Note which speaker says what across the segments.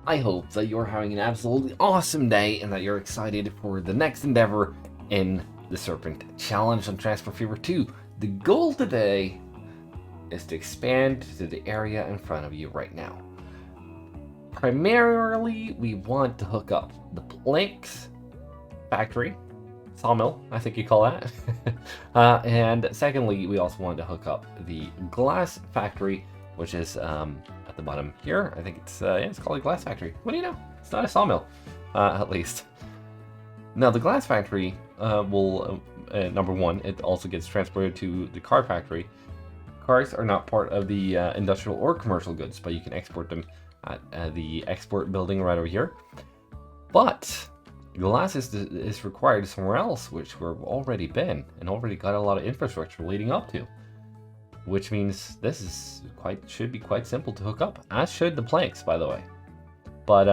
Speaker 1: I hope that you're having an absolutely awesome day and that you're excited for the next endeavor in the Serpent Challenge on Transport Fever 2. The goal today is to expand to the area in front of you right now. Primarily, we want to hook up the planks factory, sawmill, I think you call that. And secondly, we also want to hook up the glass factory, which is at the bottom here. I think it's called a glass factory. What do you know? It's not a sawmill, at least. Now the glass factory will number one, it also gets transported to the car factory. Cars are not part of the industrial or commercial goods, but you can export them at the export building right over here. But glass is required somewhere else, which we've already been and already got a lot of infrastructure leading up to. Which means this should be quite simple to hook up, as should the planks, by the way. But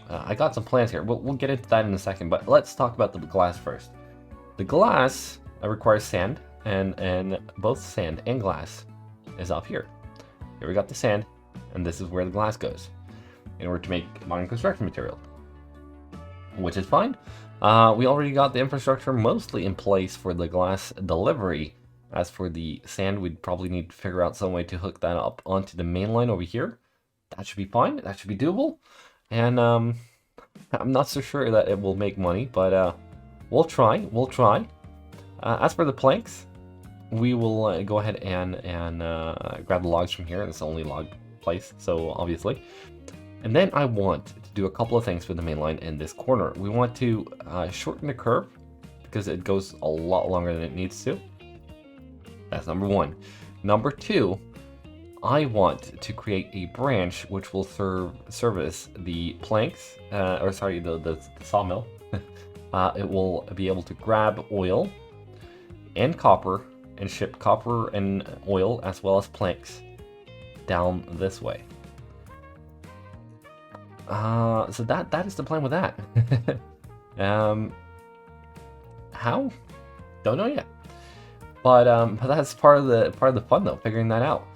Speaker 1: I got some plans here. We'll get into that in a second, but let's talk about the glass first. The glass requires sand, and both sand and glass is up here. Here we got the sand, and this is where the glass goes in order to make modern construction material, which is fine. We already got the infrastructure mostly in place for the glass delivery. As for the sand, we'd probably need to figure out some way to hook that up onto the main line over here. That should be fine. That should be doable. And I'm not so sure that it will make money, but we'll try. We'll try. As for the planks, we will go ahead and grab the logs from here. It's the only log place, so obviously. And then I want to do a couple of things with the main line in this corner. We want to shorten the curve because it goes a lot longer than it needs to. That's number one. Number two, I want to create a branch which will service the planks, the sawmill. It will be able to grab oil and copper and ship copper and oil as well as planks down this way. So that is the plan with that. How? Don't know yet. But that's part of the fun though, figuring that out.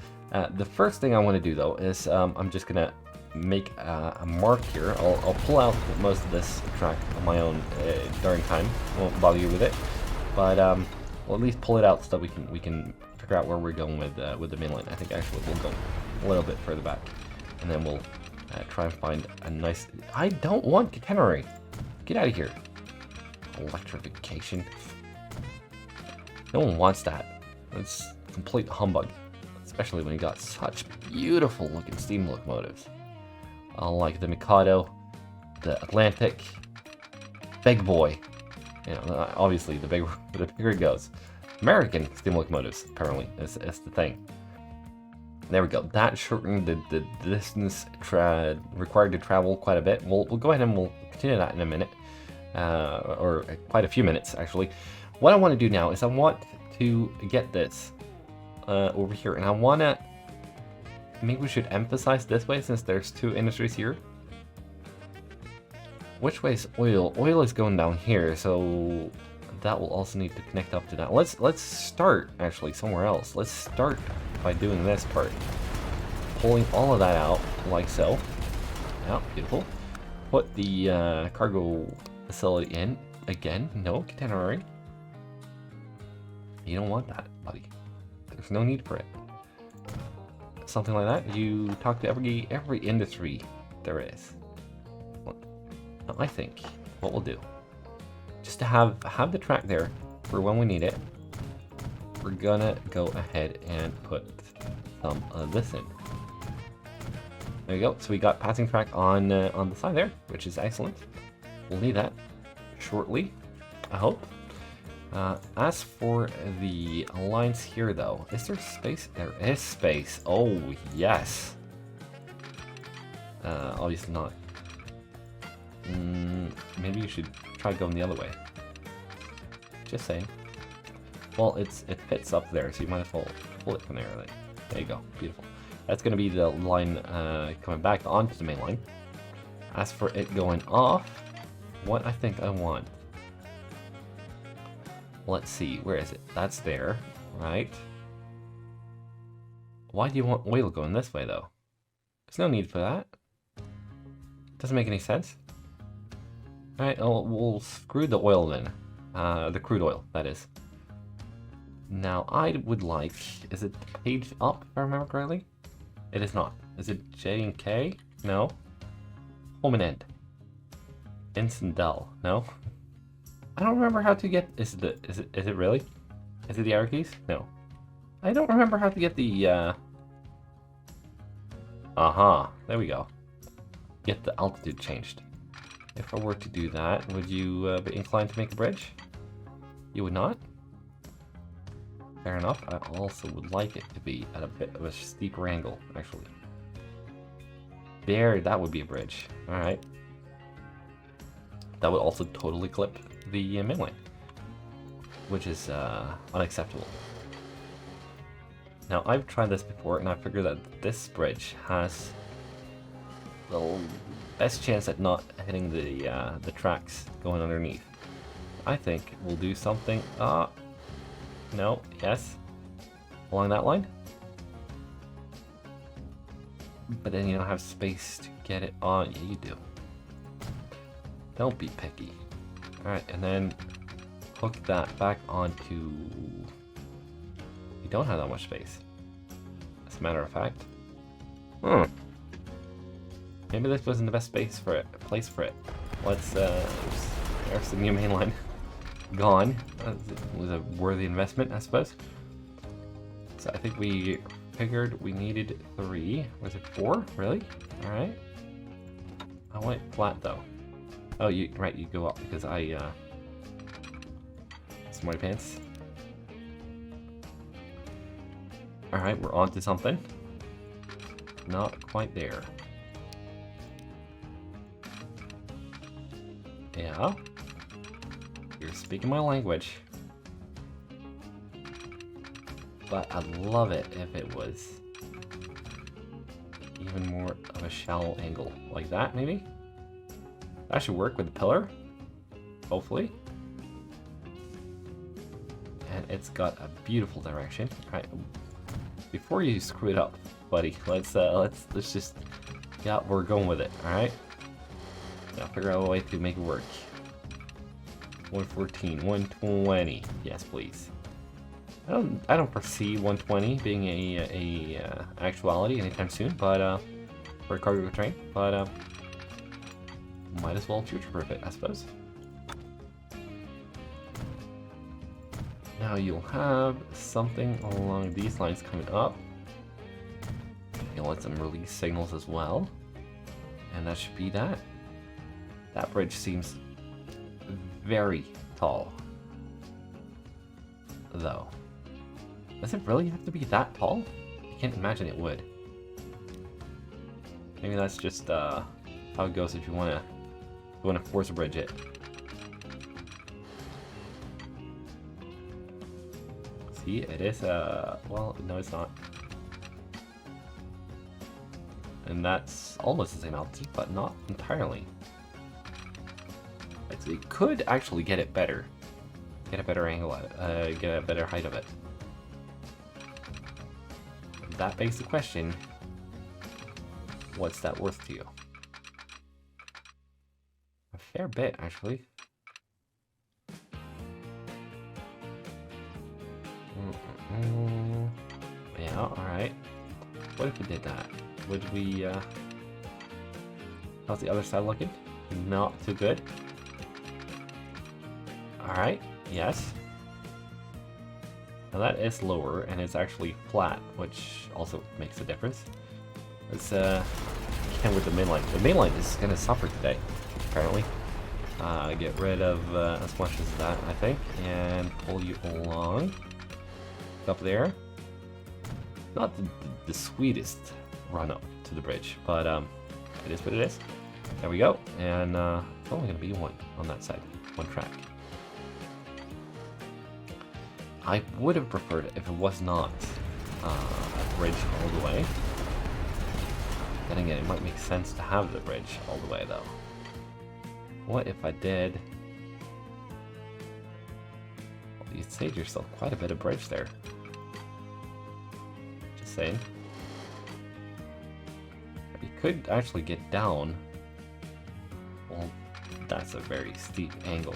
Speaker 1: The first thing I want to do though is I'm just gonna make a mark here. I'll pull out most of this track on my own during time. Won't bother you with it, but we'll at least pull it out so that we can figure out where we're going with the main line. I think actually we'll go a little bit further back, and then we'll try and find a nice. I don't want catenary. Get out of here. Electrification. No one wants that. It's complete humbug, especially when you got such beautiful looking steam locomotives. Like the Mikado, the Atlantic, Big Boy. You know, obviously the bigger it goes. American steam locomotives, apparently, is the thing. There we go. That shortened the distance required to travel quite a bit. We'll go ahead and we'll continue that in a minute, or quite a few minutes actually. What I want to do now is I want to get this over here, and I want to. Maybe we should emphasize this way since there's two industries here. Which way is oil? Oil is going down here, so that will also need to connect up to that. Let's start actually somewhere else. Let's start by doing this part, pulling all of that out like so. Yeah, beautiful. Put the cargo facility in again. No catenary. You don't want that, buddy. There's no need for it. Something like that. You talk to every industry there is. Now, I think what we'll do, just to have the track there for when we need it, we're gonna go ahead and put some of this in. There you go. So we got passing track on the side there, which is excellent. We'll need that shortly, I hope. As for the lines here, though, is there space? There is space. Oh, yes. Obviously not. Maybe you should try going the other way. Just saying. Well, it fits up there, so you might as well pull it from there. There you go. Beautiful. That's going to be the line coming back onto the main line. As for it going off, what I think I want. Let's see, where is it? That's there, right? Why do you want oil going this way, though? There's no need for that. Doesn't make any sense. Alright, we'll screw the oil then. The crude oil, that is. Now, I would like... Is it page up, if I remember correctly? It is not. Is it J and K? No. Home and end. Incendel. No. I don't remember how to get... Is it really? Is it the arrow keys? No. I don't remember how to get the... There we go. Get the altitude changed. If I were to do that, would you be inclined to make a bridge? You would not? Fair enough. I also would like it to be at a bit of a steeper angle, actually. There, that would be a bridge. Alright. That would also totally clip the mainline, which is unacceptable. Now, I've tried this before, and I figured that this bridge has the best chance at not hitting the tracks going underneath. I think we'll do something. No, yes, along that line. But then you don't have space to get it on. Yeah, you do. Don't be picky. All right, and then hook that back onto. You don't have that much space. As a matter of fact. Maybe this wasn't the best place for it. Let's there's the new main line gone. It was a worthy investment, I suppose. So I think we figured we needed 3. Was it 4? Really? All right. I went flat though. Oh, you go up because I smarty pants. All right, we're on to something. Not quite there. Yeah. You're speaking my language. But I'd love it if it was even more of a shallow angle. Like that, maybe? That should work with the pillar. Hopefully. And it's got a beautiful direction. Alright. Before you screw it up, buddy, let's just we're going with it, alright? Now figure out a way to make it work. 114, 120. Yes, please. I don't foresee 120 being a actuality anytime soon, but for a cargo train. But might as well future-proof it, I suppose. Now you'll have something along these lines coming up. You'll let some release signals as well, and that should be that. That bridge seems very tall, though. Does it really have to be that tall? I can't imagine it would. Maybe that's just how it goes if you want to force a bridge it. See, it is well, no, it's not. And that's almost the same altitude, but not entirely. So you could actually get it better. Get a better angle at it. Get a better height of it. That begs the question, what's that worth to you? A fair bit, actually. Yeah, alright. What if we did that? Would we, how's the other side looking? Not too good. Alright, yes. Now that is lower, and it's actually flat, which also makes a difference. Let's, again with the mainline. The mainline is gonna suffer today, apparently. Get rid of as much as that, I think, and pull you along. Up there. Not the sweetest run up to the bridge, but it is what it is. There we go, and it's only gonna be one on that side, one track. I would have preferred it if it was not a bridge all the way. Then again, it might make sense to have the bridge all the way though. What if I did? Well, you'd save yourself quite a bit of bridge there. Just saying. You could actually get down That's a very steep angle.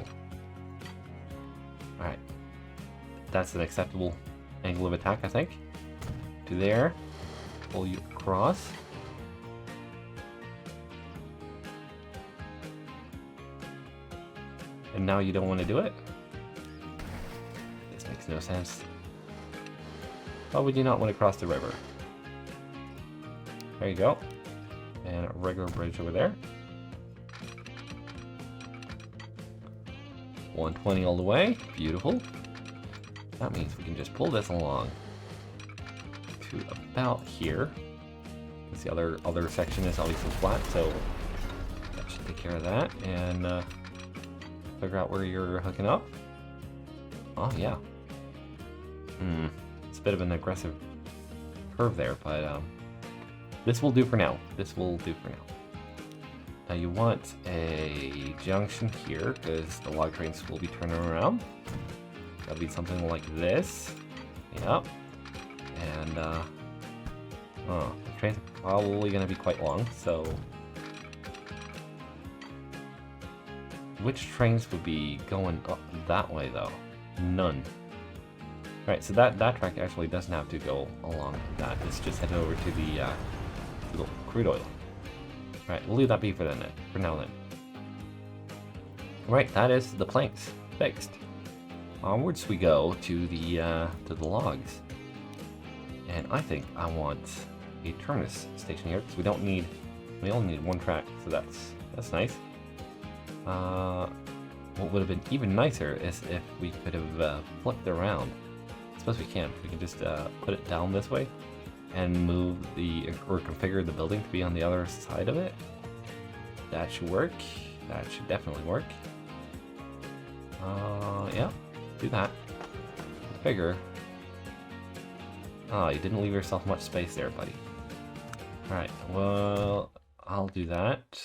Speaker 1: Alright. That's an acceptable angle of attack, I think. To there. Pull you across. And now you don't want to do it? This makes no sense. Why would you not want to cross the river? There you go. And a regular bridge over there. 120 all the way. Beautiful. That means we can just pull this along to about here. Because the other section is obviously flat, so that should take care of that. And figure out where you're hooking up. Oh yeah. It's a bit of an aggressive curve there, but this will do for now. This will do for now. Now you want a junction here because the log trains will be turning around. That'll be something like this. Yep. And the train's probably going to be quite long, so which trains would be going up that way though? None. Right, so that track actually doesn't have to go along that. It's just headed over to the crude oil. Right, we'll leave that be for now then. Right, that is the planks fixed. Onwards we go to the logs. And I think I want a terminus station here because we only need one track, so that's nice. What would have been even nicer is if we could have flipped around. I suppose we can. We can just put it down this way and move or configure the building to be on the other side of it. That should work. That should definitely work. Yeah, do that. Configure. Oh, you didn't leave yourself much space there, buddy. Alright, well, I'll do that.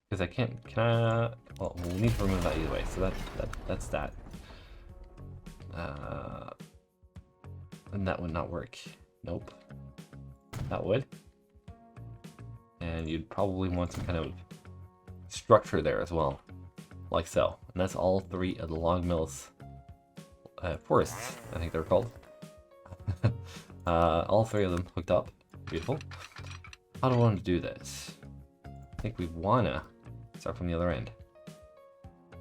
Speaker 1: Because I can't, well, we'll need to remove that either way, so that's that. And that would not work. Nope. That would. And you'd probably want some kind of structure there as well. Like so. And that's all three of the log mills, forests, I think they're called. All three of them hooked up. Beautiful. How do I want to do this? I think we wanna start from the other end.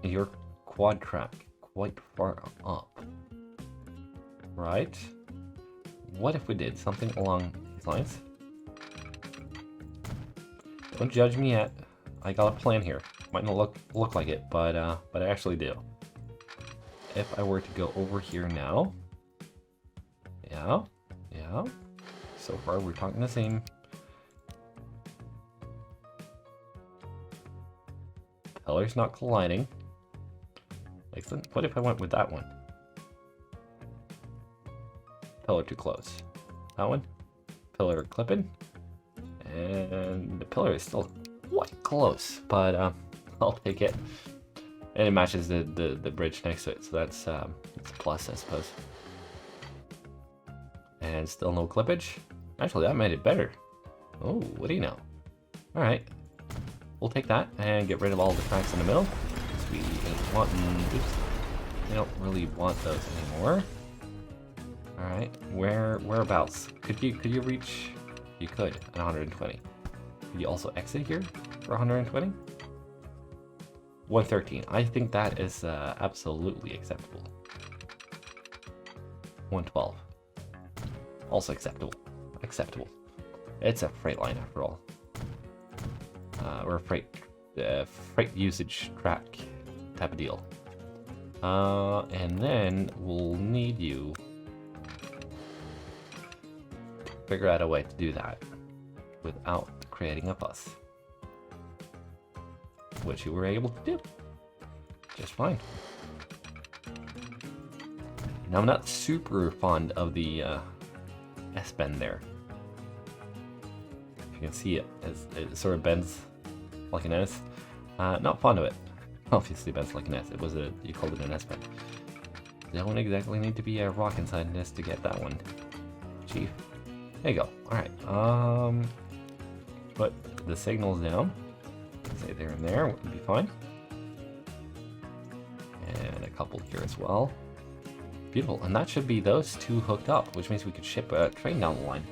Speaker 1: Your quad track quite far up. Right? What if we did something along these lines? Don't judge me yet. I got a plan here. Might not look like it, but I actually do. If I were to go over here now, yeah. So far we're talking the same. Pillars not colliding. Excellent. What if I went with that one? Pillar too close. That one. Pillar clipping. And the pillar is still quite close, but I'll take it. And it matches the bridge next to it, so that's a plus, I suppose. And still no clippage. Actually, that made it better. Oh, what do you know? Alright. We'll take that and get rid of all the tracks in the middle. Because we ain't wanting... Oops. We don't really want those anymore. Alright. Whereabouts? Could you reach... You could at 120. Could you also exit here for 120? 113. I think that is absolutely acceptable. 112. Also acceptable. Acceptable. It's a freight line after all. Or a freight usage track type of deal. And then we'll need you to figure out a way to do that without creating a fuss. Which you were able to do. Just fine. Now I'm not super fond of the S-bend there. You can see it as it sort of bends like an S. Not fond of it. Obviously bends like an S. You called it an S-bend. Don't exactly need to be a rocket scientist to get that one, Chief. There you go. Alright. Put the signals down. Say there and there would be fine. And a couple here as well. Beautiful. And that should be those two hooked up, which means we could ship a train down the line.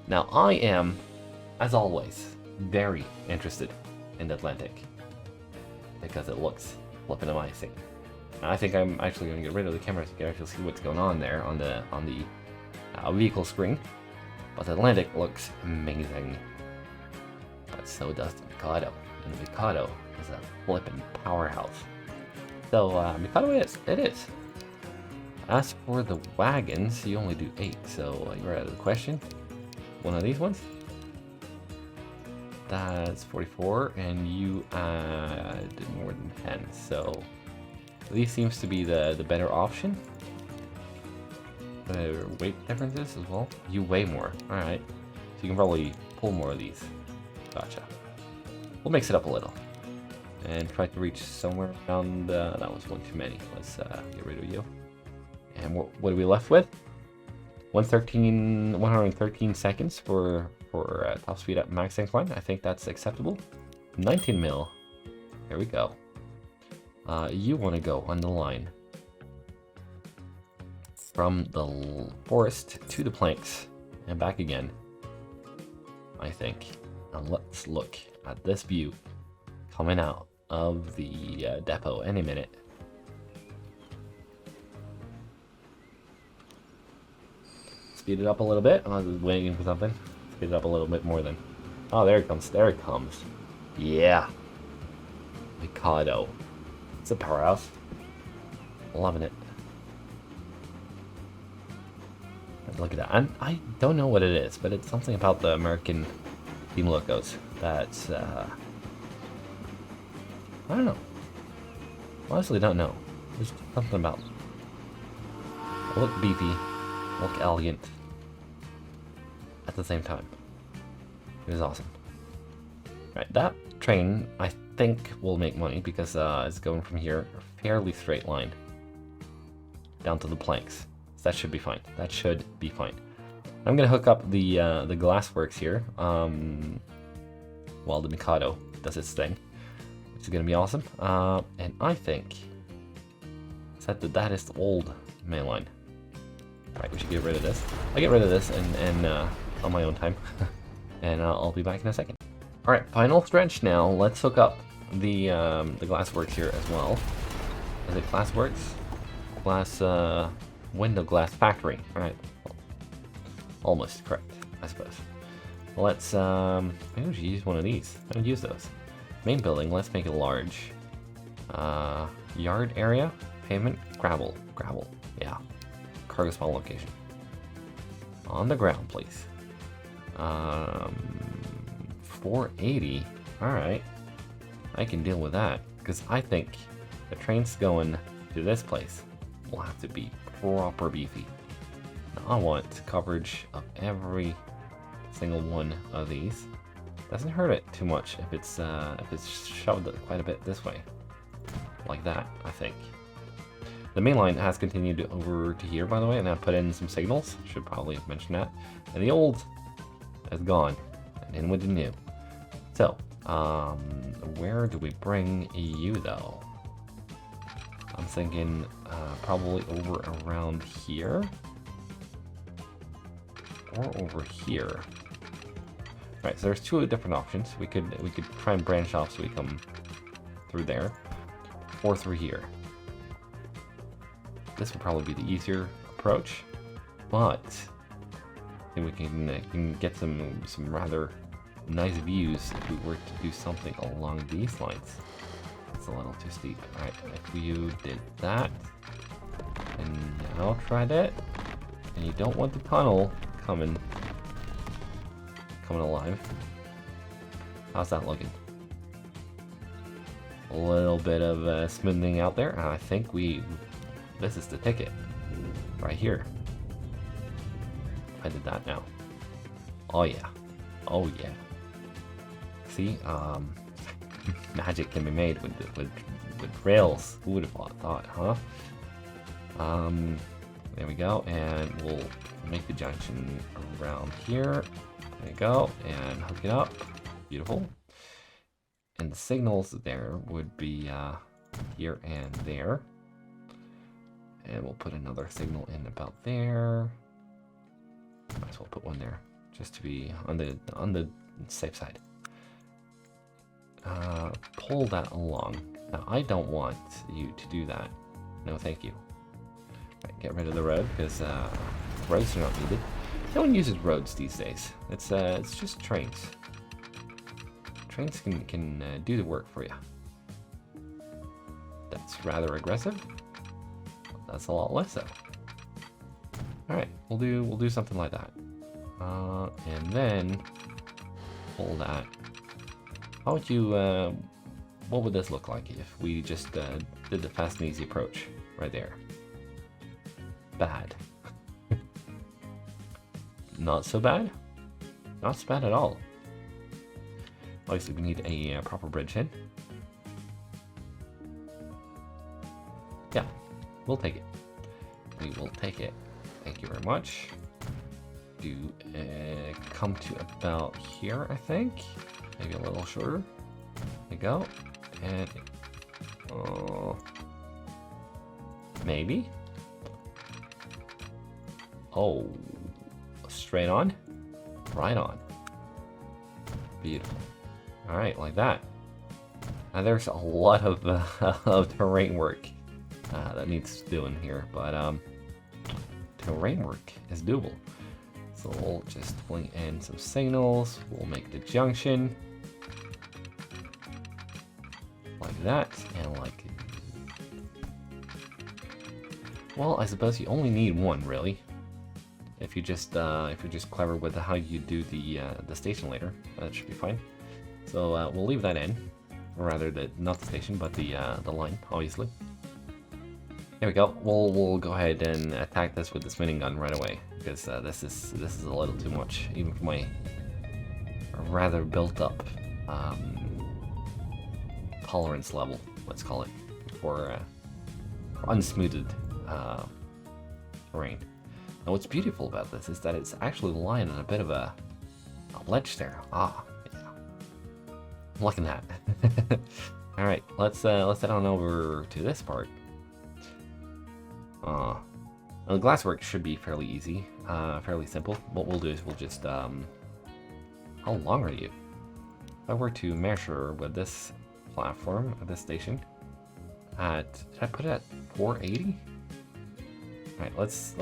Speaker 1: Now, I am, as always, very interested in the Atlantic because it looks flippin' amazing. And I think I'm actually going to get rid of the camera so you can actually see what's going on there on the vehicle screen. But the Atlantic looks amazing. But so does the Mikado. And the Mikado is a flippin' powerhouse. So Mikado it is. As for the wagons, you only do 8, so you're out of the question. One of these ones. That's 44, and you did more than 10, so these seems to be the better option. Weight differences as well. You weigh more, alright. So you can probably pull more of these. Gotcha. We'll mix it up a little. And try to reach somewhere around, that was one too many. Let's get rid of you. And what are we left with? 113 seconds for top speed at max incline. I think that's acceptable. 19 mil. There we go. You want to go on the line from the forest to the planks and back again, I think. And let's look at this view coming out of the depot any minute. Speed it up a little bit. I was waiting for something. Speed it up a little bit more then. Oh, there it comes. There it comes. Yeah. Mikado. It's a powerhouse. Loving it. Look at that. I don't know what it is, but it's something about the American team locos that's I don't know. Honestly, don't know. There's something about them. They look beefy, look elegant at the same time. It was awesome. Right, that train I think will make money because it's going from here a fairly straight line down to the planks. So that should be fine. That should be fine. I'm gonna hook up the glassworks here while the Mikado does its thing, which is gonna be awesome. And I think that is the old main line. Right, we should get rid of this. I'll get rid of this and on my own time, and I'll be back in a second. All right, final stretch now. Let's hook up the glassworks here as well. Is it glassworks? Glass window glass factory. All right, almost correct, I suppose. Let's maybe we should use one of these. I don't use those. Main building. Let's make it large. Yard area, pavement, gravel. Yeah. Cargo spawn location. On the ground, please. 480. All right, I can deal with that because I think the train's going to this place will have to be proper beefy. Now, I want coverage of every single one of these. Doesn't hurt it too much if it's shoved quite a bit this way, like that. I think. The main line has continued over to here, by the way, and I put in some signals. Should probably have mentioned that. And the old is gone, and in with the new. So, where do we bring you, though? I'm thinking probably over around here. Or over here. Right, so there's two different options. We could try and branch off so we come through there. Or through here. This would probably be the easier approach, but I think we can get some rather nice views if we were to do something along these lines. It's a little too steep. Alright, if you did that, and now try that, and you don't want the tunnel coming alive. How's that looking? A little bit of smoothing out there, and I think this is the ticket, right here. I did that now. Oh yeah. Oh yeah. See, magic can be made with rails. Who would have thought, huh? There we go, and we'll make the junction around here. There you go, and hook it up. Beautiful. And the signals there would be here and there. And we'll put another signal in about there. Might as well put one there, just to be on the safe side. Pull that along. Now, I don't want you to do that. No, thank you. Right, get rid of the road, because roads are not needed. No one uses roads these days. It's just trains. Trains can do the work for you. That's rather aggressive. That's a lot less so. All right, we'll do something like that, and then pull that. How would you? What would this look like if we just did the fast and easy approach right there? Bad. Not so bad. Not so bad at all. Obviously, we need a proper bridge in. Yeah, we'll take it. We will take it. Thank you very much. Do come to about here, I think. Maybe a little shorter. There you go. And maybe. Oh, straight on, right on. Beautiful. All right, like that. Now there's a lot of terrain work that needs doing here, but terrain work is doable. So we'll just fling in some signals. We'll make the junction like that, and like. Well, I suppose you only need one, really. If you're just clever with how you do the station later, that should be fine. So we'll leave that in, or rather, not the station, but the line, obviously. There we go. We'll go ahead and attack this with the spinning gun right away, because this is a little too much, even for my rather built up tolerance level. Let's call it for unsmoothed terrain. Now, what's beautiful about this is that it's actually lying on a bit of a ledge there. Ah, yeah. I'm liking that. All right, let's head on over to this part. Now the glasswork should be fairly easy, fairly simple. What we'll do is we'll just how long are you? If I were to measure with this platform at this station at, did I put it at 480? All right, let's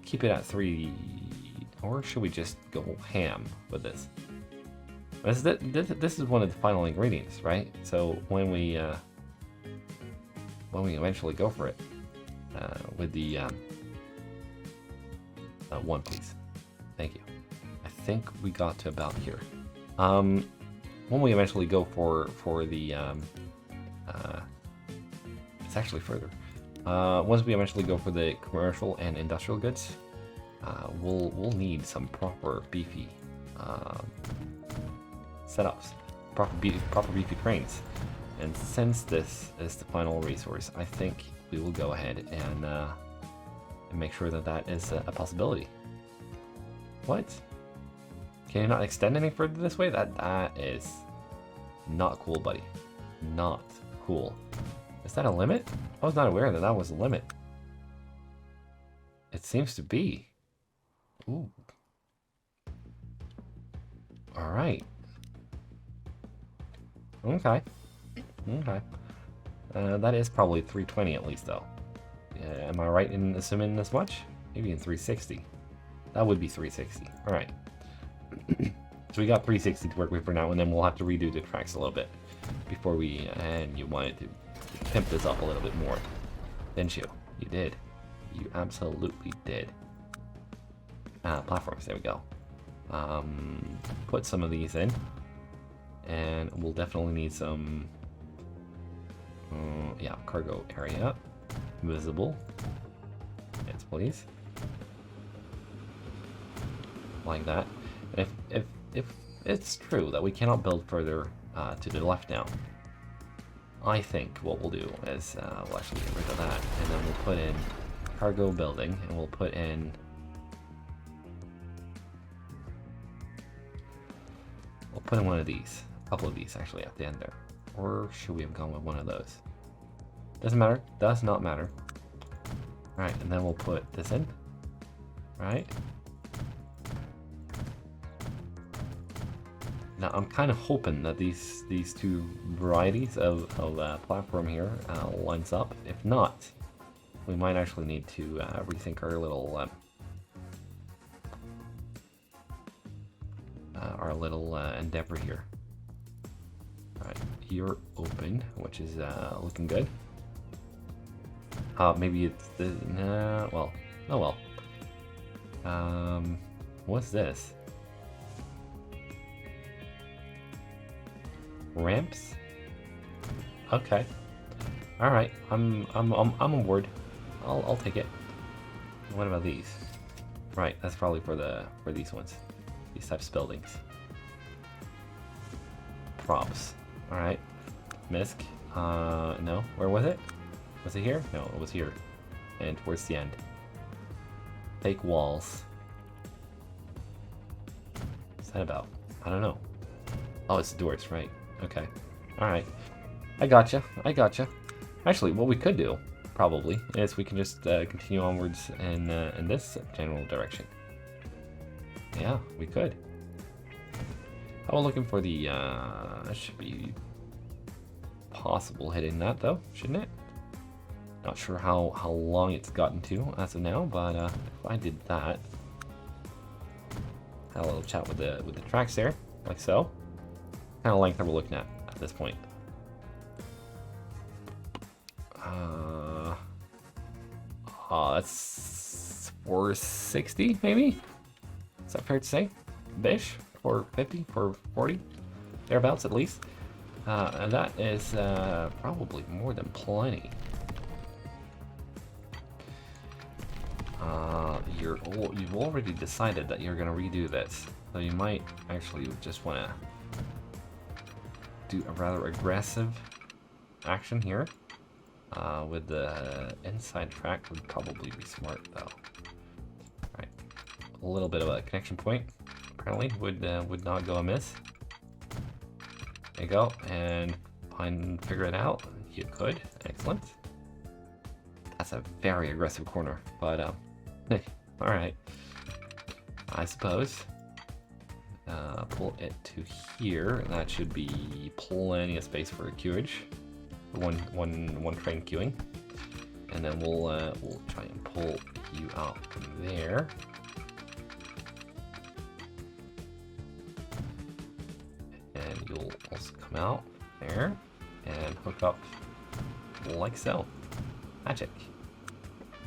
Speaker 1: keep it at 3, or should we just go ham with this? This is one of the final ingredients, right? So when we eventually go for it, with the one, please. Thank you. I think we got to about here. When we eventually go for the it's actually further. Once we eventually go for the commercial and industrial goods, we'll need some proper beefy setups, proper beefy trains. And since this is the final resource, I think we will go ahead and make sure that that is a possibility. What? Can you not extend any further this way? That is not cool, buddy. Not cool. Is that a limit? I was not aware that that was a limit. It seems to be. Ooh. All right. Okay. Okay. That is probably 320 at least, though. Am I right in assuming this much? Maybe in 360. That would be 360. All right. So we got 360 to work with for now, and then we'll have to redo the tracks a little bit before we. And you wanted to pimp this up a little bit more, didn't you? You did. You absolutely did. Platforms. There we go. Put some of these in, and we'll definitely need some. Yeah, cargo area, visible. Yes, please. Like that. And if it's true that we cannot build further to the left now, I think what we'll do is we'll actually get rid of that, and then we'll put in cargo building, and we'll put in. We'll put in one of these, a couple of these actually at the end there. Or should we have gone with one of those? Doesn't matter. Does not matter. All right, and then we'll put this in. Right. Now I'm kind of hoping that these two varieties of platform here lines up. If not, we might actually need to rethink our little endeavor here. All right, you're open, which is looking good. Maybe it's the well, oh well. What's this? Ramps? Okay. All right. I'm on board. I'll take it. What about these? Right. That's probably for these ones. These types of buildings. Props. All right. Misc. No. Where was it? Was it here? No, it was here. And towards the end. Fake walls. What's that about? I don't know. Oh, it's the doors, right? Okay. Alright. I gotcha. Actually, what we could do, probably, is we can just continue onwards in this general direction. Yeah, we could. How about looking for the, should be possible hitting that, though, shouldn't it? Not sure how long it's gotten to as of now, but if I did that, had a little chat with the tracks there, like so. Kind of length that we're looking at this point. That's 460 maybe. Is that fair to say? Bish, 450, 440, thereabouts at least. And that is probably more than plenty. You've already decided that you're going to redo this, so you might actually just want to do a rather aggressive action here. With the inside track would probably be smart though. Right, a little bit of a connection point apparently would not go amiss. There you go, and figure it out. You could, excellent. That's a very aggressive corner, but all right. I suppose. Pull it to here, and that should be plenty of space for a queuage. One train queuing, and then we'll try and pull you out from there. And you'll also come out there and hook up like so. Magic.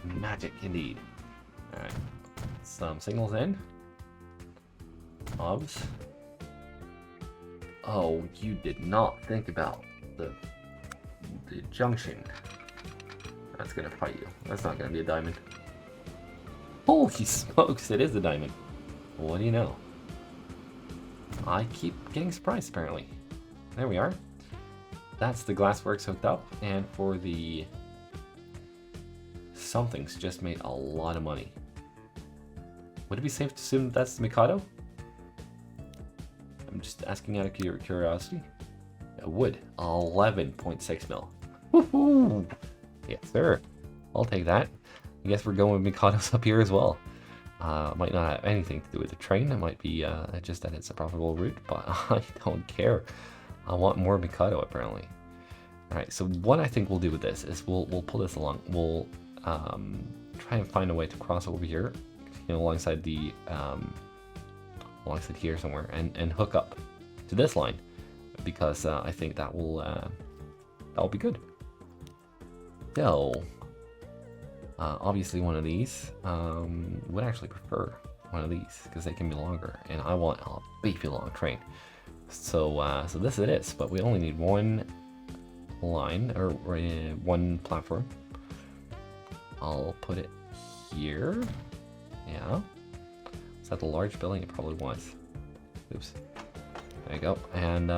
Speaker 1: Magic indeed. Alright. Some signals in. Obs. Oh, you did not think about the junction. That's gonna fight you. That's not gonna be a diamond. Holy smokes, it is a diamond. What do you know? I keep getting surprised apparently. There we are. That's the glassworks hooked up, and for the something's just made a lot of money. Would it be safe to assume that that's the Mikado? I'm just asking out of curiosity. It would. 11.6 mil. Woohoo! Yes, sir. I'll take that. I guess we're going with Mikados up here as well. Might not have anything to do with the train. It might be just that it's a profitable route, but I don't care. I want more Mikado apparently. All right. So what I think we'll do with this is we'll pull this along. We'll try and find a way to cross over here, alongside the alongside here somewhere, and hook up to this line, because I think that'll be good. So obviously one of these would actually prefer one of these because they can be longer, and I want a beefy long train. So so this it is, but we only need one line or one platform. I'll put it here. Yeah. Is that the large building? It probably was. Oops. There you go. And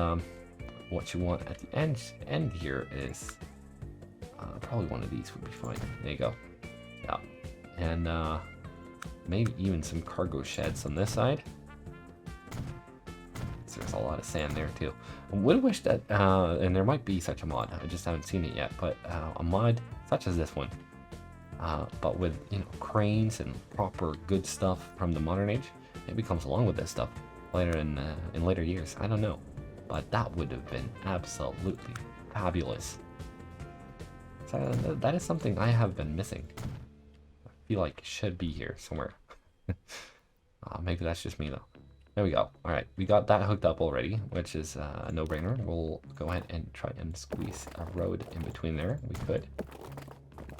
Speaker 1: what you want at the end here is probably one of these would be fine. There you go. Yeah. And maybe even some cargo sheds on this side. There's a lot of sand there too. I would wish that, and there might be such a mod, I just haven't seen it yet, but a mod such as this one, but with, you know, cranes and proper good stuff from the modern age, maybe comes along with this stuff later in later years. I don't know, but that would have been absolutely fabulous. So that is something I have been missing. I feel like it should be here somewhere. Maybe that's just me though. There we go. All right, we got that hooked up already, which is a no-brainer. We'll go ahead and try and squeeze a road in between there. We could.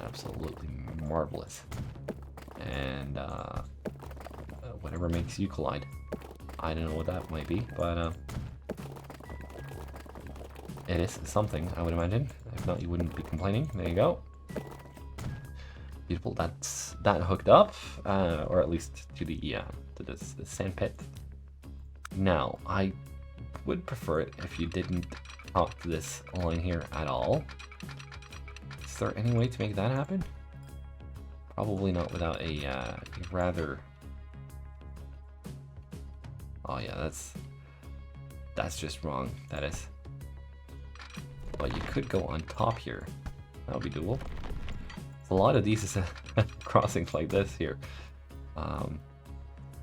Speaker 1: Absolutely marvelous. And whatever makes you collide. I don't know what that might be, but it is something, I would imagine. If not, you wouldn't be complaining. There you go. Beautiful. That's that hooked up, or at least to the the sand pit. Now, I would prefer it if you didn't top this line here at all. Is there any way to make that happen? Probably not without a rather... Oh yeah, that's just wrong, that is. But you could go on top here. That would be doable. A lot of these crossings like this here.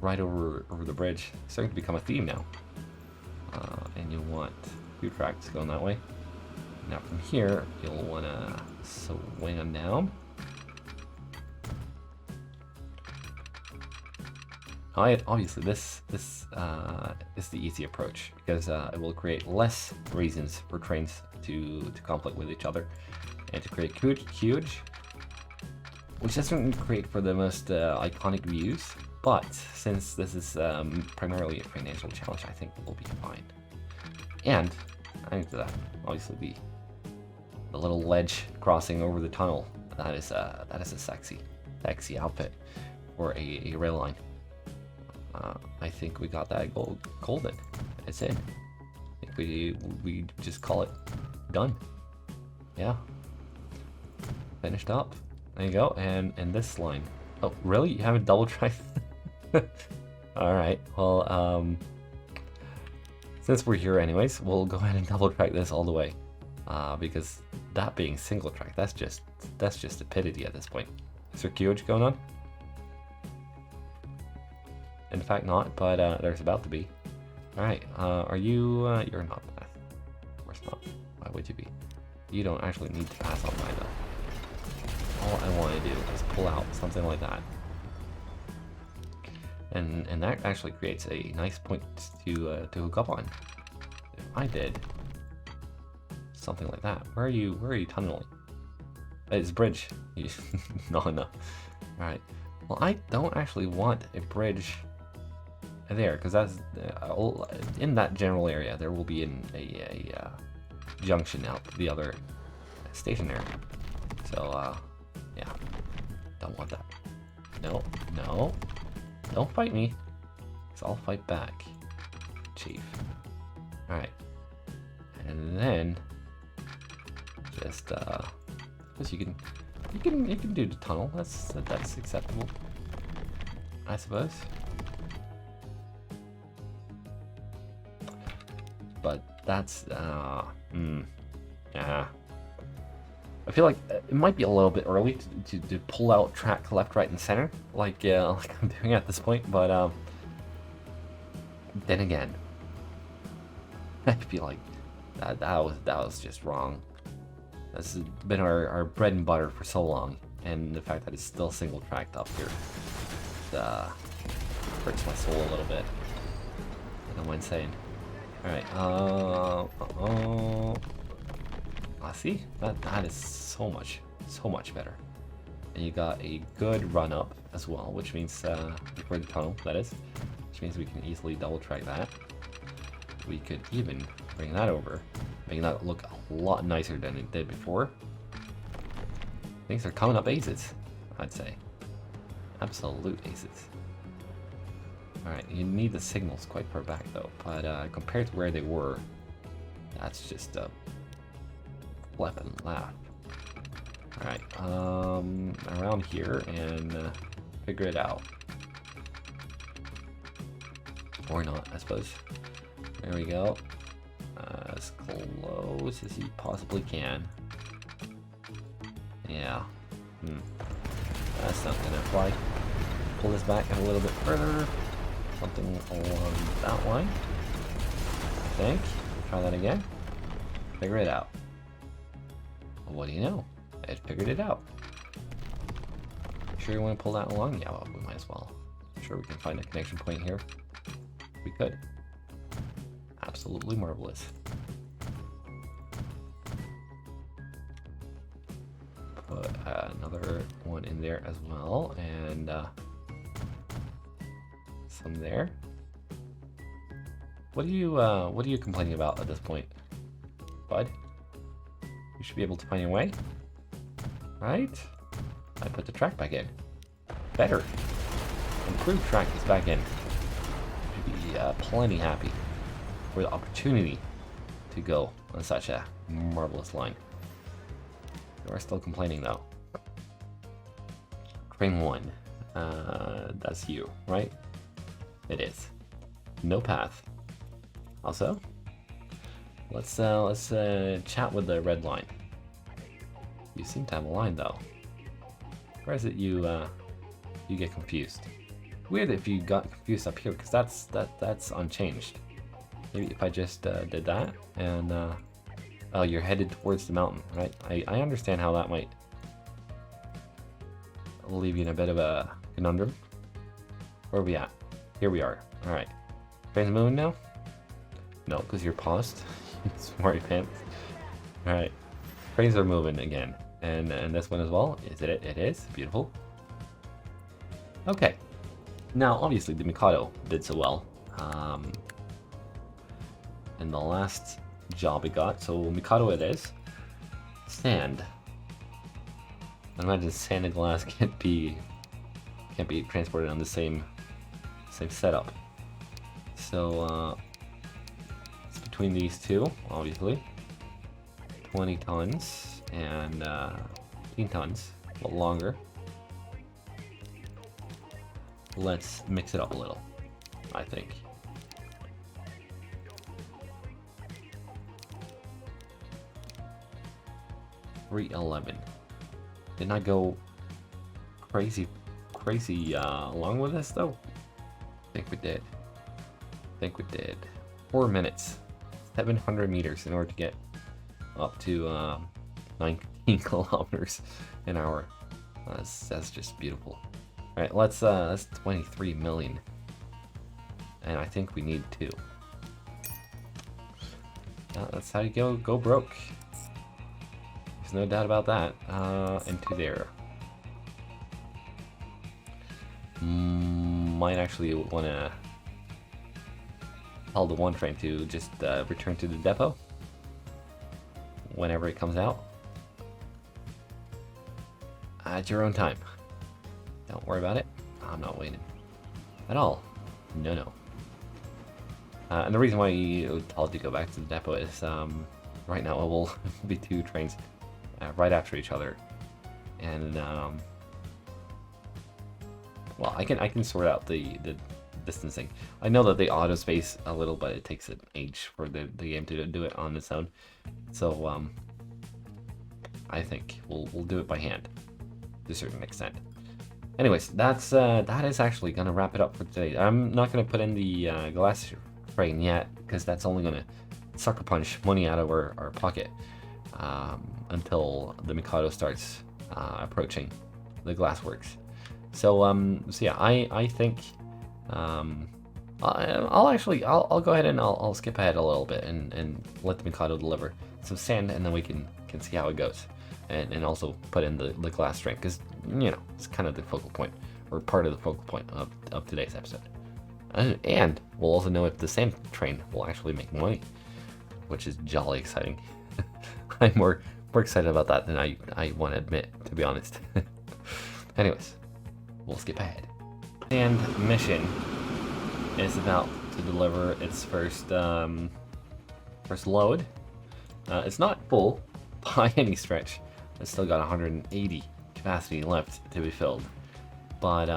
Speaker 1: Right over the bridge. It's starting to become a theme now. And you want 2 tracks going that way. Now from here, you'll want to swing them down. Obviously, this is the easy approach because it will create less reasons for trains to conflict with each other and to create huge, which doesn't create for the most iconic views. But since this is primarily a financial challenge, I think we'll be fine. And I think that obviously the little ledge crossing over the tunnel, that is a sexy outfit for a rail line. I think we got that golden. It's in. I think we just call it done. Yeah. Finished up. There you go. And this line. Oh, really? You haven't double tracked? Alright, well, since we're here anyways, we'll go ahead and double track this all the way. Because that being single track, that's just stupidity at this point. Is there QH going on? In fact not, but there's about to be. Alright, are you, you're not path. Of course not. Why would you be? You don't actually need to pass on by though. All I want to do is pull out something like that. And that actually creates a nice point to hook up on. If I did something like that, where are you tunneling? It's a bridge. No. All right. Well, I don't actually want a bridge there because that's in that general area. There will be a junction out the other station there. So yeah, don't want that. No. Don't fight me, because I'll fight back, Chief. Alright. And then just because you can do the tunnel. That's acceptable, I suppose. But that's yeah. I feel like it might be a little bit early to pull out track left, right, and center, like I'm doing at this point. But then again, I feel like that was just wrong. This has been our bread and butter for so long, and the fact that it's still single tracked up here hurts my soul a little bit. I don't mind saying. All right. See, that is so much better. And you got a good run up as well, which means for the tunnel, that is, which means we can easily double track that. We could even bring that over, making that look a lot nicer than it did before. Things are coming up aces, I'd say. Absolute aces. Alright, you need the signals quite far back though, but compared to where they were, that's just a flip and laugh. Alright, around here and figure it out. Or not, I suppose. There we go. As close as you possibly can. Yeah. That's not gonna apply. Pull this back a little bit further. Something along that line. I think. Try that again. Figure it out. What do you know? It figured it out. Sure you want to pull that along? Yeah, well, we might as well. I'm sure we can find a connection point here. We could. Absolutely marvelous. Put another one in there as well, and some there. What are you complaining about at this point, bud? You should be able to find your way, right? I put the track back in. Better. Improved track is back in. Should be plenty happy for the opportunity to go on such a marvelous line. You are still complaining though. Train 1. That's you, right? It is. No path. Also, let's chat with the red line. You seem to have a line though. Where is it you get confused? Weird if you got confused up here, because that's unchanged. Maybe if I just did that and oh, you're headed towards the mountain, right? I understand how that might leave you in a bit of a conundrum. Where are we at? Here we are. All right. Train's moving now? No, because you're paused. Smarty pants. All right. Trains are moving again. And this one as well. Is it? It is. Beautiful. Okay. Now, obviously, the Mikado did so well in the last job it got. So Mikado it is. Sand. I imagine sand and glass can't be transported on the same setup. So it's between these two, obviously. 20 tons and 15 tons, a little longer. Let's mix it up a little, I think. $311. Didn't I go crazy along with this though? I think we did. 4 minutes, 700 meters in order to get up to 19 kilometers an hour. That's just beautiful. All right, that's 23 million, and I think we need 2. That's how you go broke. There's no doubt about that. And 2 there. Might actually want to tell the 1 train to just return to the depot whenever it comes out at your own time. Don't worry about it. I'm not waiting at all. No. And the reason why you told to go back to the depot is right now it will be 2 trains right after each other, and well, I can sort out the distancing. I know that they auto space a little, but it takes an age for the game to do it on its own. So I think we'll do it by hand to a certain extent. Anyways, that is actually gonna wrap it up for today. I'm not gonna put in the glass train yet, because that's only gonna sucker punch money out of our pocket until the Mikado starts approaching the glassworks. So yeah, I think I'll go ahead and I'll skip ahead a little bit and let the Mikado deliver some sand, and then we can see how it goes, and also put in the glass train, because you know it's kind of the focal point, or part of the focal point of today's episode. And we'll also know if the sand train will actually make money, which is jolly exciting. I'm more excited about that than I want to admit, to be honest. Anyways, we'll skip ahead. And mission is about to deliver its first load. It's not full by any stretch. It's still got 180 capacity left to be filled, but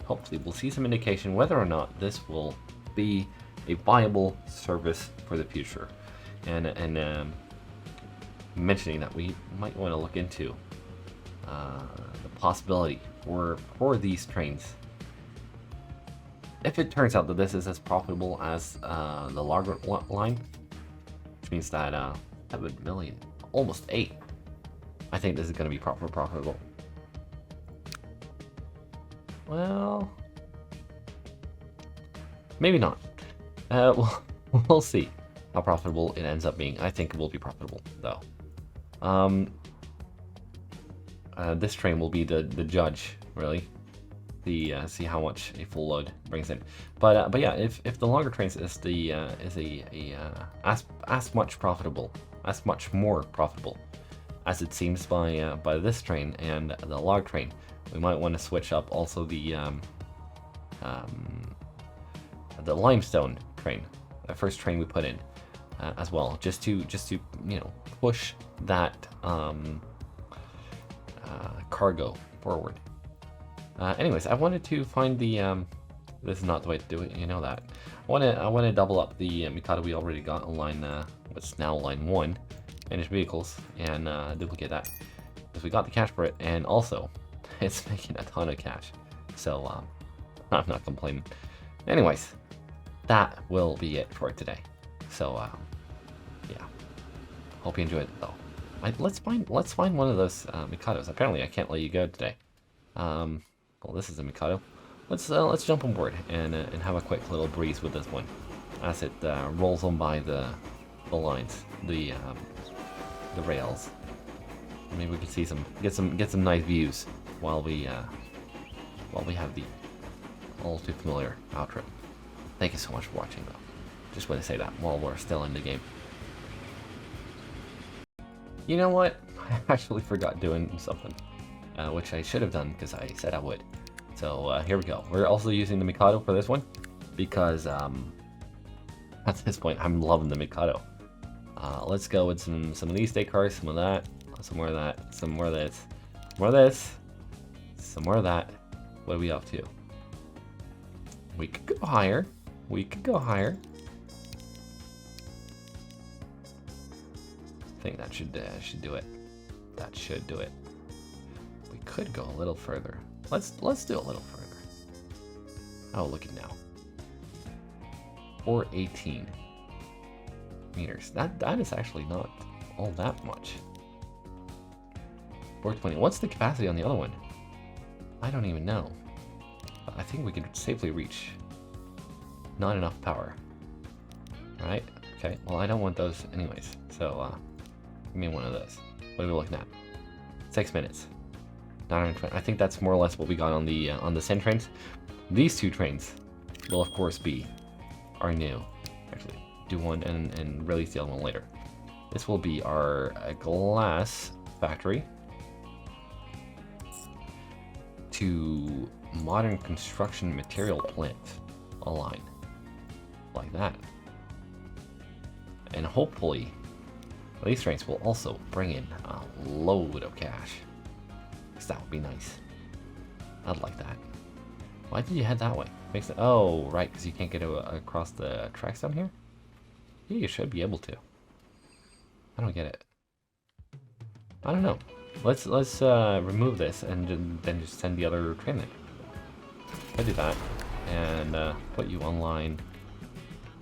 Speaker 1: hopefully we'll see some indication whether or not this will be a viable service for the future. And mentioning that we might want to look into the possibility for these trains. If it turns out that this is as profitable as the larger line, which means that 7 million, almost 8, I think this is going to be profitable. Well, maybe not. We'll see how profitable it ends up being. I think it will be profitable, though. This train will be the judge, really. See how much a full load brings in. But yeah, if the longer trains is as much more profitable as it seems by this train and the log train, we might want to switch up also the limestone train, the first train we put in as well, just to push that cargo forward. Anyways, I wanted to find the this is not the way to do it, you know that. I want to double up the Mikado we already got on line what's now line 1, finished vehicles, and duplicate that because we got the cash for it, and also it's making a ton of cash, so I'm not complaining. Anyways, that will be it for today. So yeah, hope you enjoyed it though. Let's find one of those Mikados. Apparently I can't let you go today. Well, this is a Mikado. Let's jump on board and have a quick little breeze with this one as it rolls on by the lines, the rails. Maybe we can see get some nice views while we have the all too familiar outro. Thank you so much for watching, though. Just want to say that while we're still in the game. You know what? I actually forgot doing something, which I should have done because I said I would. So here we go. We're also using the Mikado for this one because at this point I'm loving the Mikado. Let's go with some of these state cars, some of that, some more of that, some more of this, more of this, some more of that. What are we up to? We could go higher. We could go higher. I think that should do it. That should do it. We could go a little further. Let's do a little further. Oh, look at now. 418 meters. That is actually not all that much. 420. What's the capacity on the other one? I don't even know. But I think we could safely reach. Not enough power. Right? Okay. Well, I don't want those anyways. So give me one of those. What are we looking at? 6 minutes. 920. I think that's more or less what we got on the Sen trains. These two trains will of course be our new. Actually, do one and release the other one later. This will be our glass factory to modern construction material plant line like that, and hopefully these trains will also bring in a load of cash. Because that would be nice. I'd like that. Why did you head that way? Makes it, oh, right, because you can't get across the tracks down here? Yeah, you should be able to. I don't get it. I don't know. Let's remove this and then just send the other train there. I do that and put you on line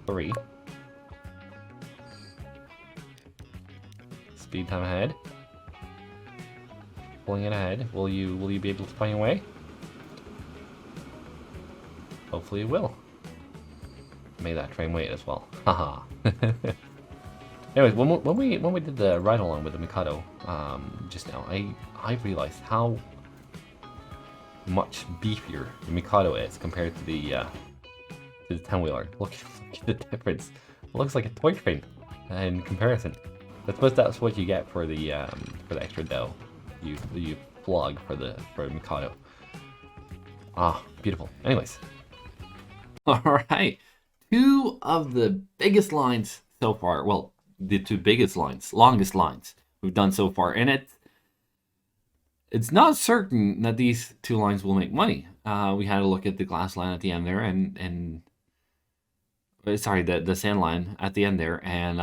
Speaker 1: 3. Speed time ahead. Pulling it ahead. Will you be able to find your way? Hopefully you will. Made that train wait as well. Haha. Anyways, when we did the ride along with the Mikado just now, I realized how much beefier the Mikado is compared to the 10-wheeler. Look at the difference. It looks like a toy train in comparison. I suppose that's what you get for the extra dough you plug for the Mikado. Ah, beautiful. Anyways, all right, 2 of the biggest lines so far. Well, the 2 biggest lines, longest lines we've done so far, and it's not certain that these 2 lines will make money. We had a look at the glass line at the end there, and sorry, the sand line at the end there, and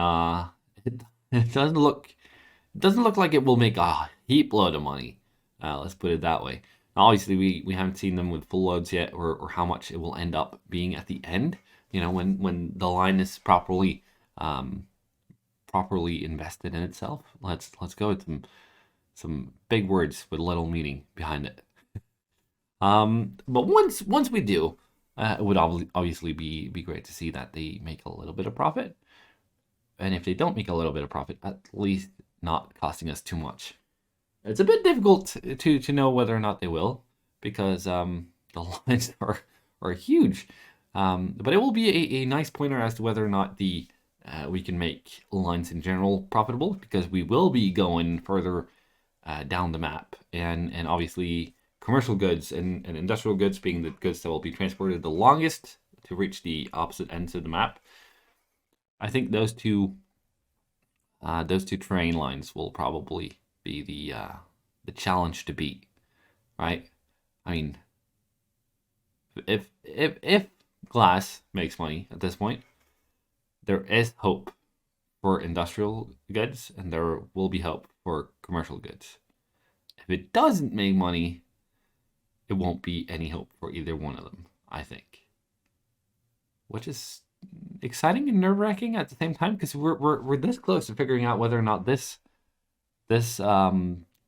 Speaker 1: it, it doesn't look like it will make a heap load of money. Let's put it that way. Now, obviously, we haven't seen them with full loads yet, or how much it will end up being at the end. You know, when the line is properly invested in itself. Let's go with some big words with little meaning behind it. But once we do, it would obviously be great to see that they make a little bit of profit. And if they don't make a little bit of profit, at least not costing us too much. It's a bit difficult to know whether or not they will, because the lines are huge. But it will be a nice pointer as to whether or not we can make lines in general profitable, because we will be going further down the map, and obviously commercial goods and industrial goods being the goods that will be transported the longest to reach the opposite ends of the map. I think those two train lines will probably be the challenge to beat, right? I mean, if glass makes money at this point, there is hope for industrial goods, and there will be hope for commercial goods. If it doesn't make money, it won't be any hope for either one of them, I think. Which is exciting and nerve-wracking at the same time, because we're this close to figuring out whether or not this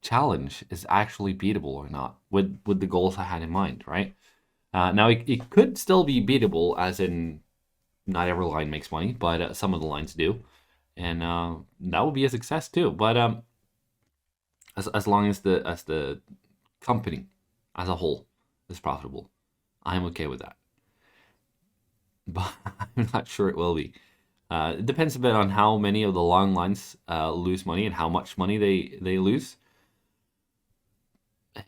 Speaker 1: challenge is actually beatable or not, with the goals I had in mind, right? Now it could still be beatable, as in not every line makes money, but some of the lines do, and that would be a success too. But as long as the company as a whole is profitable, I'm okay with that. But I'm not sure it will be. It depends a bit on how many of the long lines lose money, and how much money they lose,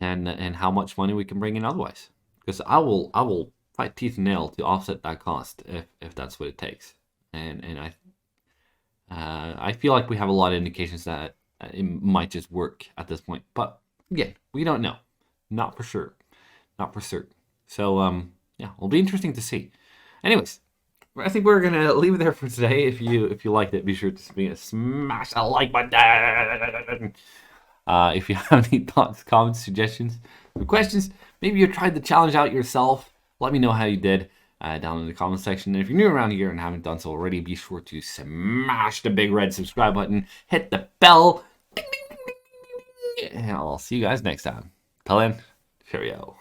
Speaker 1: and how much money we can bring in otherwise. Because I will fight teeth and nail to offset that cost if that's what it takes. And I feel like we have a lot of indications that it might just work at this point. But again, we don't know. Not for sure. Not for certain. So yeah, it'll be interesting to see. Anyways, I think we're gonna leave it there for today. If you liked it, be sure to smash that like button. If you have any thoughts, comments, suggestions, or questions, maybe you tried the challenge out yourself, let me know how you did down in the comment section. And if you're new around here and haven't done so already, be sure to smash the big red subscribe button, hit the bell, ding, ding, ding, ding, ding, and I'll see you guys next time. Till then, cheerio.